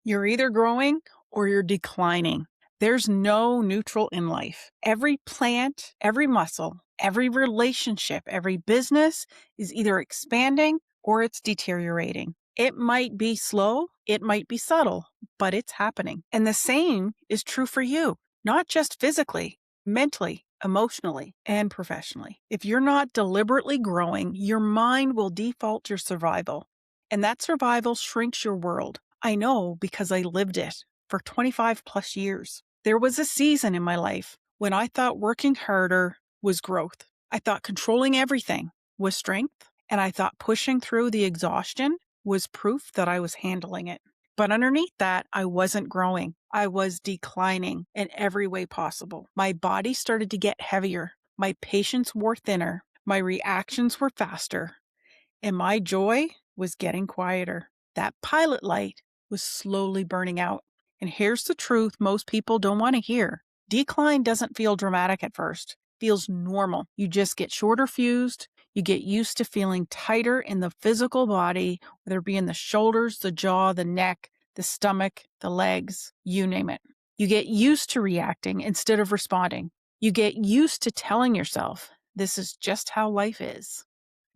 You're either growing or you're declining. There's no neutral in life. Every plant, every muscle, every relationship, every business is either expanding or it's deteriorating. It might be slow, it might be subtle, but it's happening. And the same is true for you, not just physically, mentally, emotionally, and professionally. If you're not deliberately growing, your mind will default to survival. And that survival shrinks your world. I know because I lived it for 25 plus years. There was a season in my life when I thought working harder was growth. I thought controlling everything was strength, and I thought pushing through the exhaustion was proof that I was handling it. But underneath that, I wasn't growing. I was declining in every way possible. My body started to get heavier. My patience wore thinner. My reactions were faster. And my joy was getting quieter. That pilot light was slowly burning out. And here's the truth most people don't want to hear. Decline doesn't feel dramatic at first. It feels normal. You just get shorter fused. You get used to feeling tighter in the physical body, whether it be in the shoulders, the jaw, the neck, the stomach, the legs, you name it. You get used to reacting instead of responding. You get used to telling yourself, this is just how life is.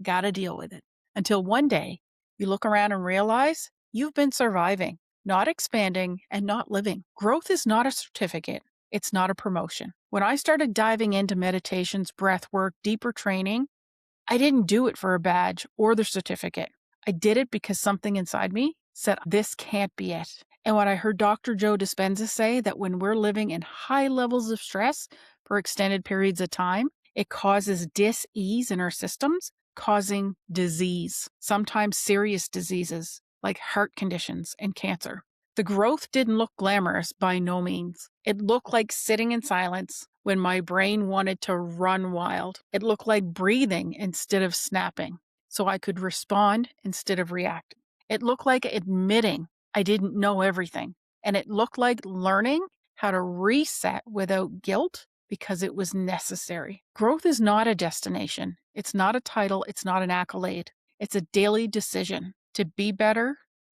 Gotta deal with it. Until one day, you look around and realize you've been surviving, not expanding, and not living. Growth is not a certificate. It's not a promotion. When I started diving into meditations, breath work, deeper training, I didn't do it for a badge or the certificate. I did it because something inside me said, this can't be it. And when I heard Dr. Joe Dispenza say that when we're living in high levels of stress for extended periods of time, it causes dis-ease in our systems, causing disease, sometimes serious diseases like heart conditions and cancer. The growth didn't look glamorous by no means. It looked like sitting in silence when my brain wanted to run wild. It looked like breathing instead of snapping, so I could respond instead of react. It looked like admitting I didn't know everything. And it looked like learning how to reset without guilt because it was necessary. Growth is not a destination. It's not a title. It's not an accolade. It's a daily decision to be better,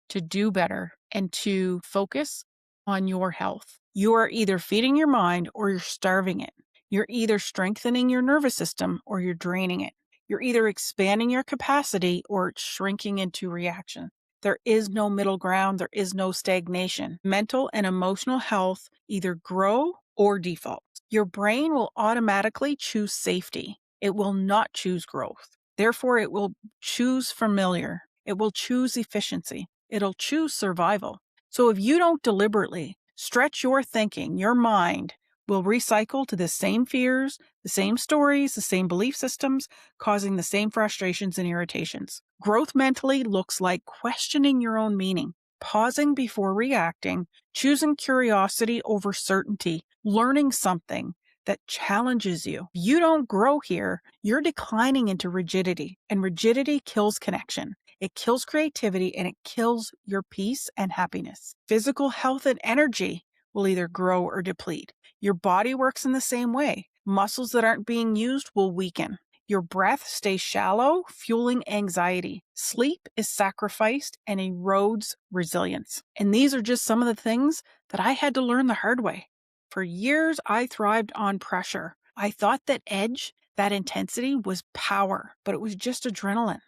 to do better, and to focus on your health. You are either feeding your mind or you're starving it. You're either strengthening your nervous system or you're draining it. You're either expanding your capacity or it's shrinking into reaction. There is no middle ground. There is no stagnation. Mental and emotional health either grow or default. Your brain will automatically choose safety. It will not choose growth. Therefore, it will choose familiar. It will choose efficiency. It'll choose survival. So if you don't deliberately stretch your thinking, your mind will recycle to the same fears, the same stories, the same belief systems, causing the same frustrations and irritations. Growth mentally looks like questioning your own meaning, pausing before reacting, choosing curiosity over certainty, learning something that challenges you. If you don't grow here, you're declining into rigidity, and rigidity kills connection. It kills creativity and it kills your peace and happiness. Physical health and energy will either grow or deplete. Your body works in the same way. Muscles that aren't being used will weaken. Your breath stays shallow, fueling anxiety. Sleep is sacrificed and erodes resilience. And these are just some of the things that I had to learn the hard way. For years, I thrived on pressure. I thought that edge, that intensity was power, but it was just adrenaline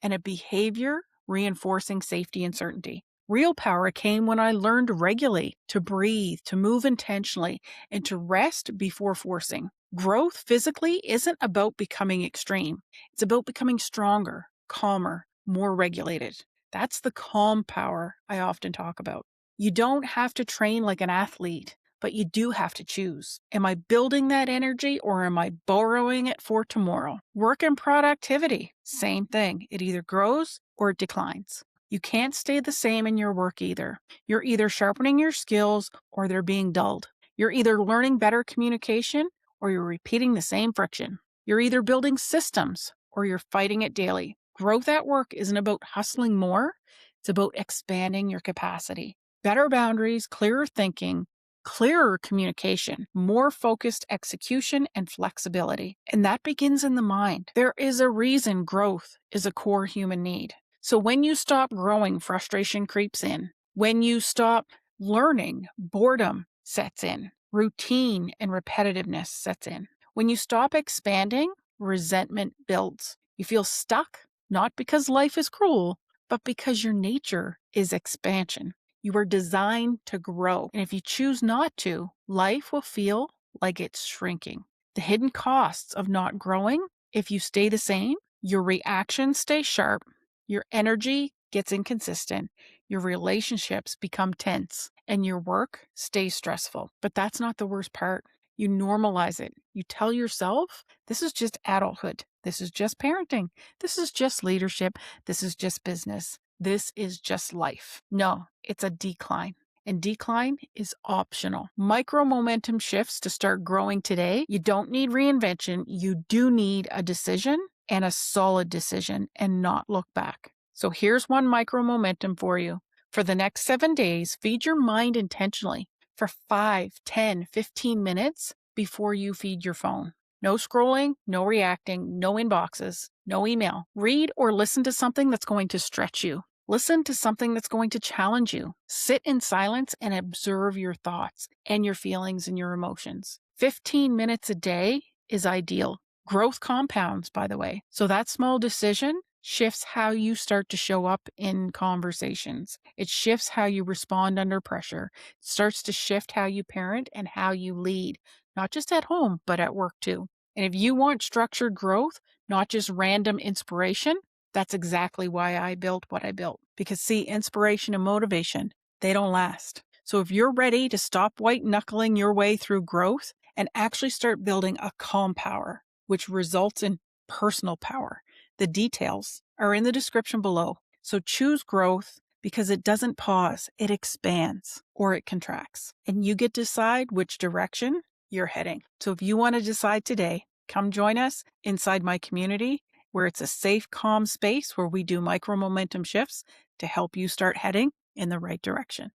and a behavior reinforcing safety and certainty. Real power came when I learned to regulate, to breathe, to move intentionally, and to rest before forcing. Growth physically isn't about becoming extreme. It's about becoming stronger, calmer, more regulated. That's the calm power I often talk about. You don't have to train like an athlete, but you do have to choose. Am I building that energy or am I borrowing it for tomorrow? Work and productivity, same thing. It either grows or it declines. You can't stay the same in your work either. You're either sharpening your skills or they're being dulled. You're either learning better communication or you're repeating the same friction. You're either building systems or you're fighting it daily. Growth at work isn't about hustling more. It's about expanding your capacity. Better boundaries, clearer thinking, clearer communication, more focused execution, and flexibility. And that begins in the mind. There is a reason growth is a core human need. So when you stop growing, frustration creeps in. When you stop learning, boredom sets in, routine and repetitiveness sets in. When you stop expanding, resentment builds. You feel stuck, not because life is cruel, but because your nature is expansion. You are designed to grow. And if you choose not to, life will feel like it's shrinking. The hidden costs of not growing: if you stay the same, your reactions stay sharp, your energy gets inconsistent, your relationships become tense, and your work stays stressful. But that's not the worst part. You normalize it. You tell yourself, this is just adulthood. This is just parenting. This is just leadership. This is just business. This is just life. No, it's a decline. And decline is optional. Micro momentum shifts to start growing today. You don't need reinvention. You do need a decision, and a solid decision, and not look back. So here's one micro momentum for you. For the next 7 days, feed your mind intentionally for 5, 10, 15 minutes before you feed your phone. No scrolling, no reacting, no inboxes, no email. Read or listen to something that's going to stretch you. Listen to something that's going to challenge you. Sit in silence and observe your thoughts and your feelings and your emotions. 15 minutes a day is ideal. Growth compounds, by the way. So that small decision shifts how you start to show up in conversations. It shifts how you respond under pressure. It starts to shift how you parent and how you lead, not just at home, but at work too. And if you want structured growth, not just random inspiration, that's exactly why I built what I built. Because see, inspiration and motivation, they don't last. So if you're ready to stop white knuckling your way through growth and actually start building a calm power, which results in personal power, the details are in the description below. So choose growth because it doesn't pause, it expands or it contracts. And you get to decide which direction you're heading. So if you want to decide today, come join us inside my community, where it's a safe, calm space where we do micro momentum shifts to help you start heading in the right direction.